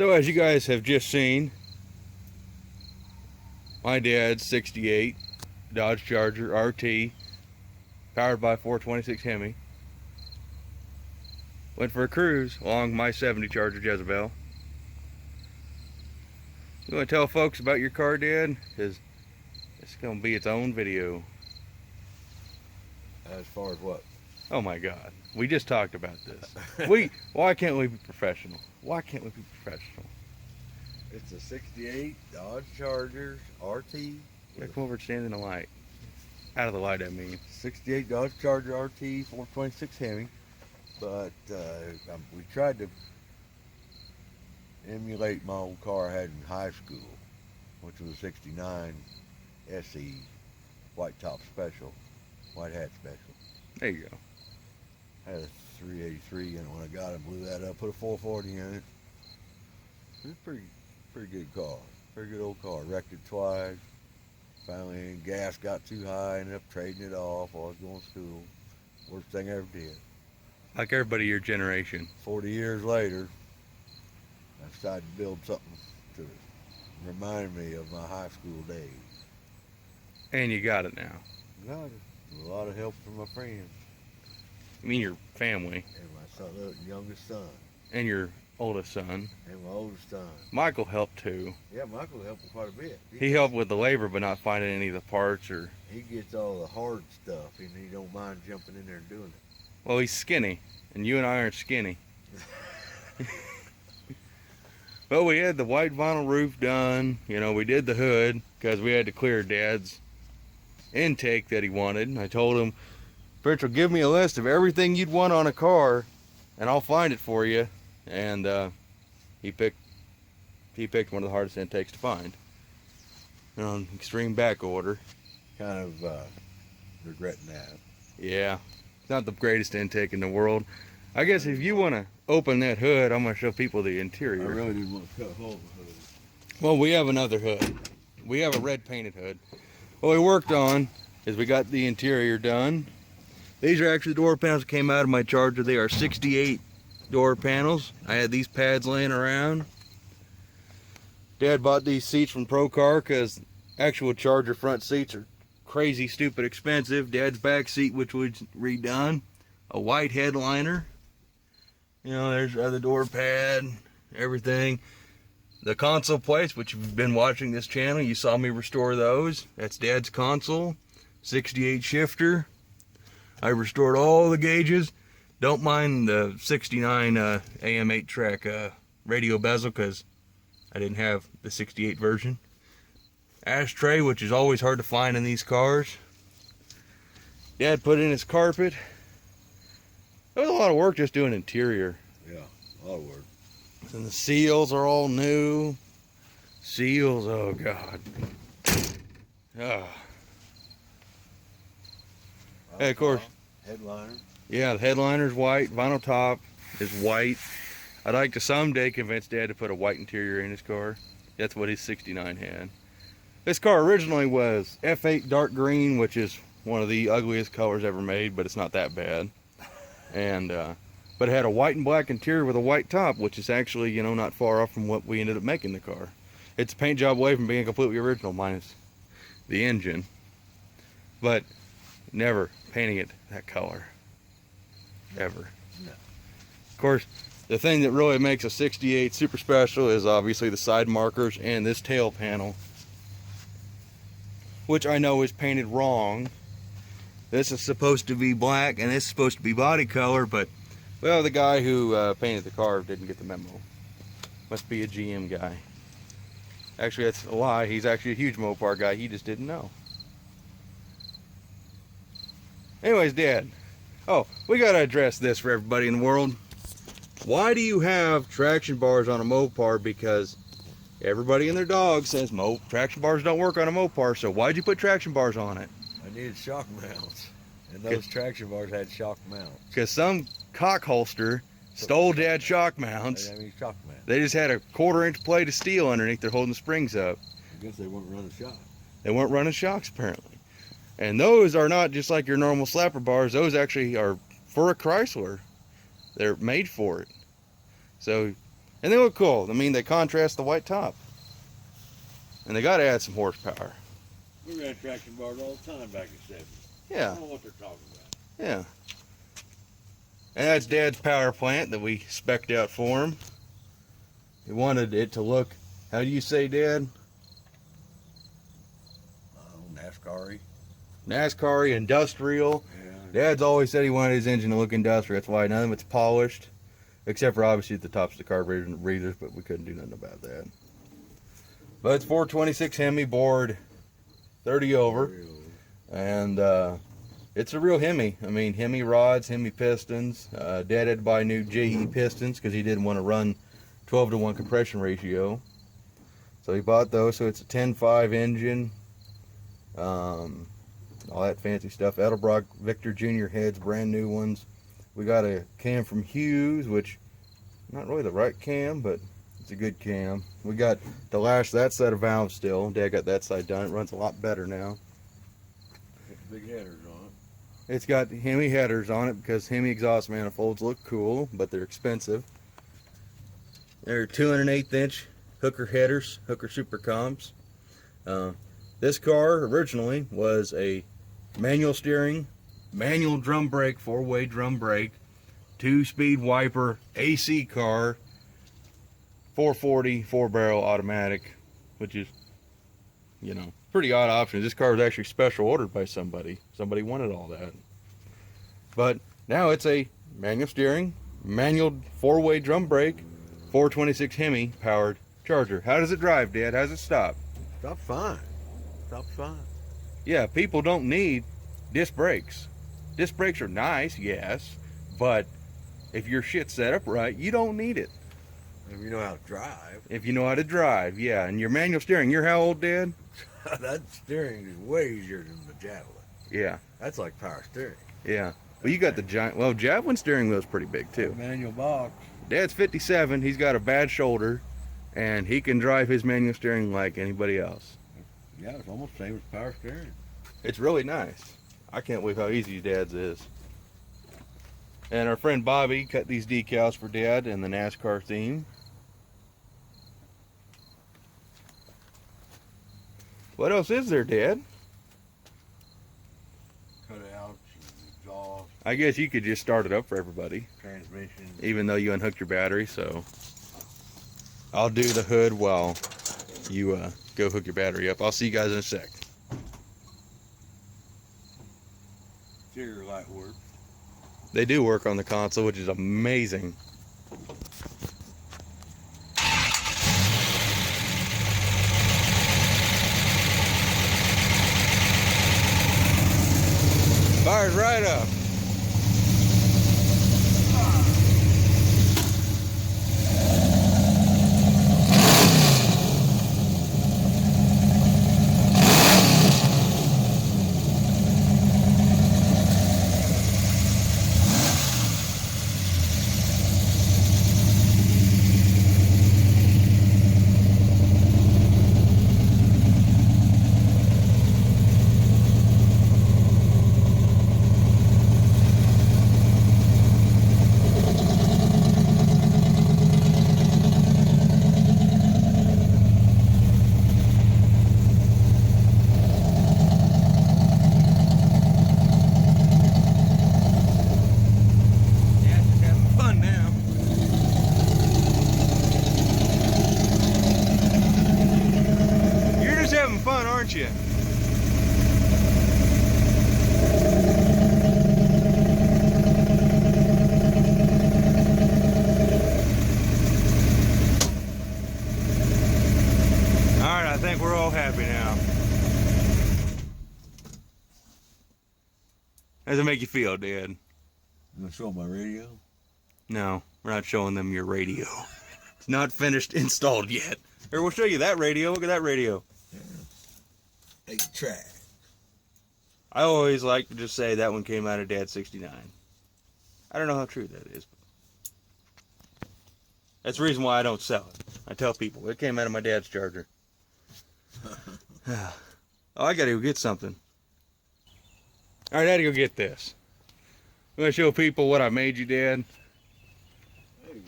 So as you guys have just seen, my dad's 68 Dodge Charger RT, powered by 426 Hemi, went for a cruise along my 70 Charger Jezebel. You want to tell folks about your car, Dad? Because it's going to be its own video. As far as what? Oh my God, we just talked about this. Why can't we be professional? Why can't we be professional? It's a 68 Dodge Charger RT. Yeah, come over and stand in the light. Out of the light, I mean. 68 Dodge Charger RT 426 Hemi. But we tried to emulate my old car I had in high school, which was a 69 SE white top special, white hat special. There you go. I had a 383 in it when I got it, blew that up, put a 440 in it. It was a pretty good car, pretty good old car. Wrecked it twice. Finally, gas got too high, ended up trading it off while I was going to school. Worst thing I ever did. Like everybody your generation. 40 years later, I decided to build something to remind me of my high school days. And you got it now. Got it. With a lot of help from my friends. I mean your family. And my youngest son. And your oldest son. And my oldest son. Michael helped too. Yeah, Michael helped me quite a bit. He helped with the labor, but not finding any of the parts or. He gets all the hard stuff, and he don't mind jumping in there and doing it. Well, he's skinny, and you and I aren't skinny. But we had the white vinyl roof done. You know, we did the hood because we had to clear Dad's intake that he wanted. I told him, Pritchell, give me a list of everything you'd want on a car, and I'll find it for you. And he picked one of the hardest intakes to find. You know, extreme back order. Kind of regretting that. Yeah, it's not the greatest intake in the world. I guess if you want to open that hood, I'm going to show people the interior. I really didn't want to cut a hole in the hood. Well, we have another hood. We have a red painted hood. What we worked on is we got the interior done. These are actually the door panels that came out of my Charger. They are 68 door panels. I had these pads laying around. Dad bought these seats from Procar because actual Charger front seats are crazy, stupid expensive. Dad's back seat, which was redone. A white headliner. You know, there's the other door pad, everything. The console plates, which you've been watching this channel, you saw me restore those. That's Dad's console. 68 shifter. I restored all the gauges. Don't mind the 69 AM 8-track radio bezel because I didn't have the 68 version. Ashtray, which is always hard to find in these cars. Dad put in his carpet. There was a lot of work just doing interior. Yeah, a lot of work. And the seals are all new. Seals, oh God. Oh. Hey, of course. Headliner. Yeah, the headliner's white. Vinyl top is white. I'd like to someday convince Dad to put a white interior in his car. That's what his 69 had. This car originally was F8 dark green, which is one of the ugliest colors ever made, but it's not that bad. And but it had a white and black interior with a white top, which is actually, you know, not far off from what we ended up making the car. It's a paint job away from being completely original, minus the engine, but never painting it that color, ever. No. Of course, the thing that really makes a 68 super special is obviously the side markers and this tail panel, which I know is painted wrong. This is supposed to be black and this is supposed to be body color, but well, the guy who painted the car didn't get the memo. Must be a GM guy. Actually, that's a lie. He's actually a huge Mopar guy. He just didn't know. Anyways, Dad. Oh, we gotta address this for everybody in the world. Why do you have traction bars on a Mopar? Because everybody and their dog says traction bars don't work on a Mopar, so why'd you put traction bars on it? I needed shock mounts, and those traction bars had shock mounts. Because some cockholster stole Dad's shock mounts. I mean, shock mounts. They just had a 1/4-inch plate of steel underneath. They're holding the springs up. I guess they weren't running shocks. They weren't running shocks, apparently. And those are not just like your normal slapper bars. Those actually are for a Chrysler. They're made for it. So, And they look cool. I mean, they contrast the white top. And they got to add some horsepower. We ran traction bars all the time back in the 70s. Yeah. I don't know what they're talking about. Yeah. And that's Dad's power plant that we spec'd out for him. He wanted it to look, how do you say, Dad? NASCAR-y. NASCAR-y, industrial. Yeah. Dad's always said he wanted his engine to look industrial. That's why none of it's polished. Except for obviously at the tops of the carburetors, but we couldn't do nothing about that. But it's 426 Hemi board, 30 over. And it's a real Hemi. I mean, Hemi rods, Hemi pistons. Dad had to buy new JE pistons because he didn't want to run 12-to-1 compression ratio. So he bought those. So it's a 10.5 engine. All that fancy stuff. Edelbrock Victor Jr. heads, brand new ones. We got a cam from Hughes, which not really the right cam, but it's a good cam. We got to lash that set of valves still. Dad got that side done. It runs a lot better now. Got the big headers on it. It's got Hemi headers on it because Hemi exhaust manifolds look cool, but they're expensive. They're 2 1/8 inch hooker headers, hooker super comps. This car originally was a manual steering, manual drum brake, 4-way drum brake, 2-speed wiper, AC car, 440, 4-barrel automatic, which is, you know, pretty odd option. This car was actually special ordered by somebody. Somebody wanted all that. But now it's a manual steering, manual 4-way drum brake, 426 Hemi powered Charger. How does it drive, Dad? How does it stop? Stop fine. Stop fine. Yeah, people don't need disc brakes. Disc brakes are nice, yes, but if your shit's set up right, you don't need it. If you know how to drive. If you know how to drive, yeah. And your manual steering, you're how old, Dad? That steering is way easier than the Javelin. Yeah. That's like power steering. Yeah. Well, you got the giant, well, Javelin steering wheel's pretty big too. Manual box. Dad's 57, he's got a bad shoulder, and he can drive his manual steering like anybody else. Yeah, it's almost the same as power steering. It's really nice. I can't believe how easy Dad's is. And our friend Bobby cut these decals for Dad in the NASCAR theme. What else is there, Dad? Cutouts, exhaust, I guess you could just start it up for everybody, transmission. even though you unhooked your battery, so I'll do the hood while you go hook your battery up. I'll see you guys in a sec. Exterior light work. They do work on the console, which is amazing. Fires right up. Fun, aren't you? Alright, I think we're all happy now. How does it make you feel, Dad? You want to show my radio? No, we're not showing them your radio. It's not finished installed yet. Here, we'll show you that radio. Look at that radio. 8-track. I always like to just say that one came out of Dad's 69. I don't know how true that is. But that's the reason why I don't sell it. I tell people, it came out of my dad's Charger. Oh, I gotta go get something. Alright, I gotta go get this. I'm gonna show people what I made you, Dad. Hey,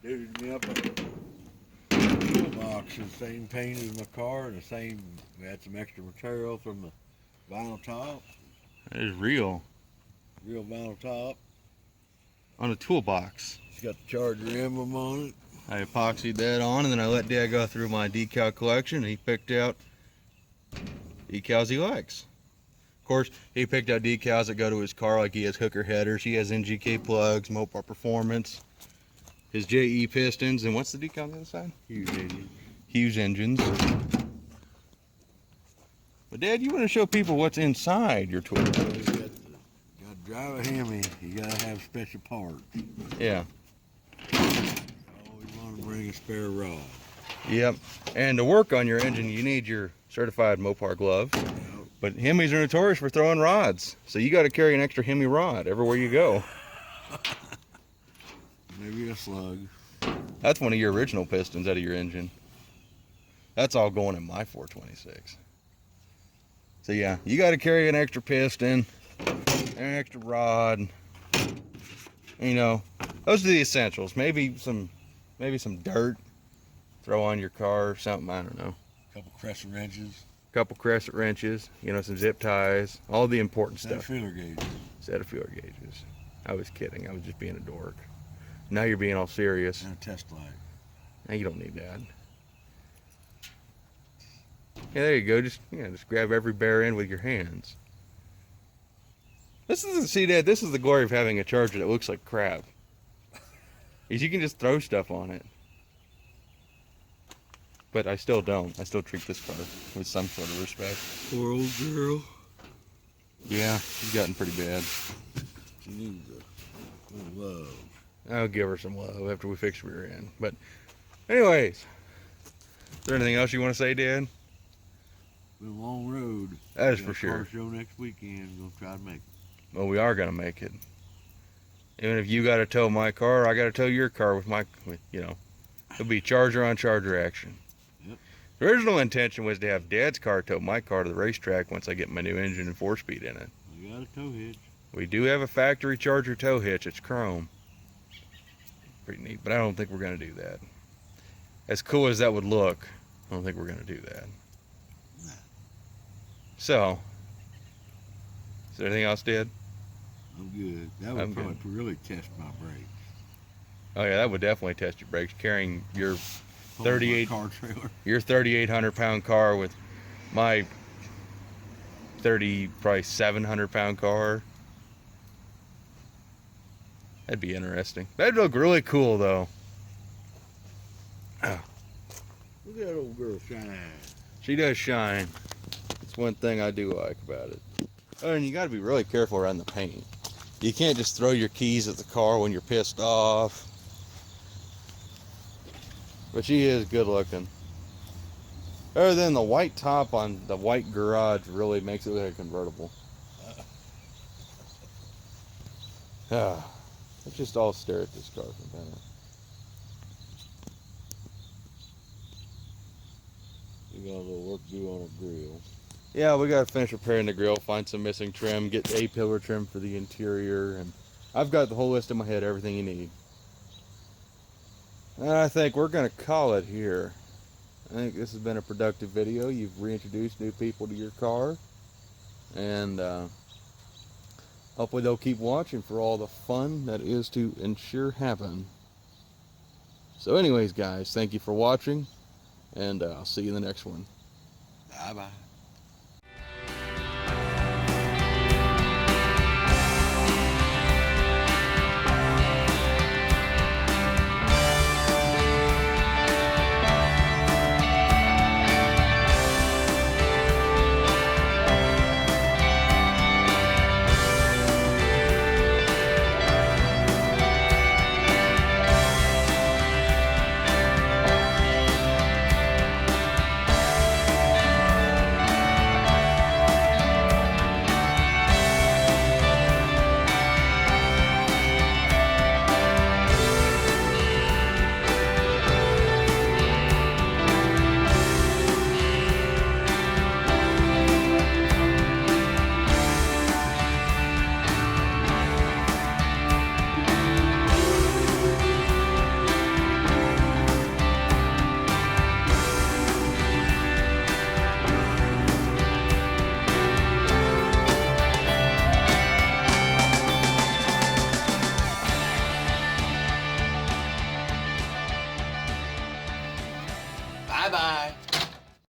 Dude, me up a Toolbox, the same paint as my car, and the same. We had some extra material from the vinyl top, That is real. real vinyl top. On a toolbox. It's got the Charger emblem on it. I epoxied that on, and then I let Dad go through my decal collection, and he picked out decals he likes. Of course, he picked out decals that go to his car, like he has hooker headers, he has NGK plugs, Mopar Performance, his JE pistons, and what's the decal on the other side? Huge engine. Hughes engines. But Dad, you want to show people what's inside your tool? So you got to drive a Hemi. You gotta have special parts. Yeah. You always want to bring a spare rod. Yep. And to work on your engine, you need your certified Mopar glove. Yep. But Hemis are notorious for throwing rods, so you got to carry an extra Hemi rod everywhere you go. Maybe a slug. That's one of your original pistons out of your engine. That's all going in my 426. So yeah, you got to carry an extra piston, an extra rod. You know, those are the essentials. Maybe some dirt, throw on your car or something. I don't know. Couple crescent wrenches. Couple crescent wrenches. You know, some zip ties. All the important Set of stuff. feeler gauges. Set of feeler gauges. I was kidding. I was just being a dork. Now you're being all serious. And a test light. Now you don't need that. Yeah, there you go. Just grab every bare end with your hands. See, Dad, this is the glory of having a Charger that looks like crap. Is you can just throw stuff on it. But I still don't. I still treat this car with some sort of respect. Poor old girl. Yeah, she's gotten pretty bad. She needs a little love. I'll give her some love after we fix rear end. But anyways, is there anything else you want to say, Dad? Been a long road. That is Got for a sure. car show next weekend. Gonna try to make it. Well, we are gonna make it. Even if you got to tow my car, I got to tow your car with you know, it'll be Charger on Charger action. Yep. The original intention was to have Dad's car tow my car to the racetrack once I get my new engine and 4-speed in it. We got a tow hitch. We do have a factory Charger tow hitch. It's chrome. Pretty neat, but I don't think we're gonna do that. As cool as that would look, I don't think we're gonna do that. Nah. So, is there anything else, Dad? I'm good. That would I'm probably really test my brakes. Oh yeah, that would definitely test your brakes. Carrying your Pulling my 38 car trailer. your 3,800-pound car with my probably 700-pound car. That'd be interesting. That'd look really cool, though. Look at that old girl shine. She does shine. It's one thing I do like about it. Oh, and you got to be really careful around the paint. You can't just throw your keys at the car when you're pissed off. But she is good looking. Other than the white top on the white garage really makes it look like a convertible. Let's just all stare at this car for a minute. We got a little work to do on our grill. Yeah, we gotta finish repairing the grill, find some missing trim, get the A-pillar trim for the interior, and I've got the whole list in my head, everything you need. And I think we're gonna call it here. I think this has been a productive video. You've reintroduced new people to your car, and hopefully they'll keep watching for all the fun that is to ensure happen. So anyways, guys, thank you for watching, and I'll see you in the next one. Bye-bye. Bye-bye.